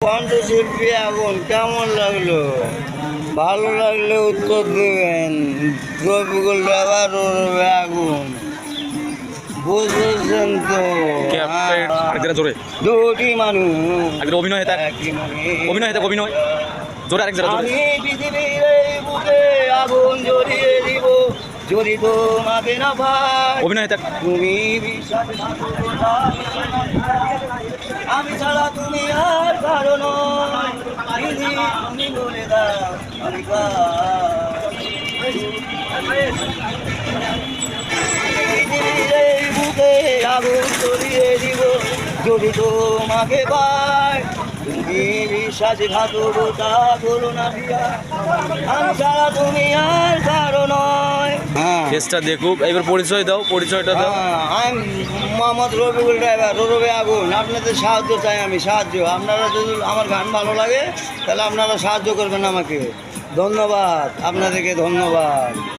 কণ্ঠশিল্পী আগুন কেমন লাগলো? ভালো লাগলে উত্তর দেবেন। রবিকুল ড্রাইভার রোবে আগুন, বুঝেছেন তো? আরেকটা জোরে দুটি মানুষ আরেকটা অভিনয় হেতা একই মানে। অভিনয় হেতা অভিনয় জোরে আরেক জোরে আমি পৃথিবীর এই বুকে আগুন জ্বলিয়ে দিব যদি তোমাকে না পাই। অভিনয় হেতা তুমি বিশ্বাস করো না, আমি ছাড়া তুমি আর কারো নয়। তুমি বলে দাও আমি পৃথিবীর এই বুকে আগুন জ্বলিয়ে দিব যদি তোমাকে পাই। তুমি বিশ্বাসঘাতকতা করো না প্রিয়া, আমি ছাড়া তুমি আর কারো নয়। ফেসটা দেখুক। এবার পরিচয় দাও, পরিচয়টা দাও। আমি মোহাম্মদ রবিকুল ড্রাইভার রোবে আগুন। আপনাদের সাহায্য চাই, আমি সাহায্য। আপনারা যদি আমার গান ভালো লাগে তাহলে আপনারা সাহায্য করবেন আমাকে। ধন্যবাদ, আপনাদেরকে ধন্যবাদ।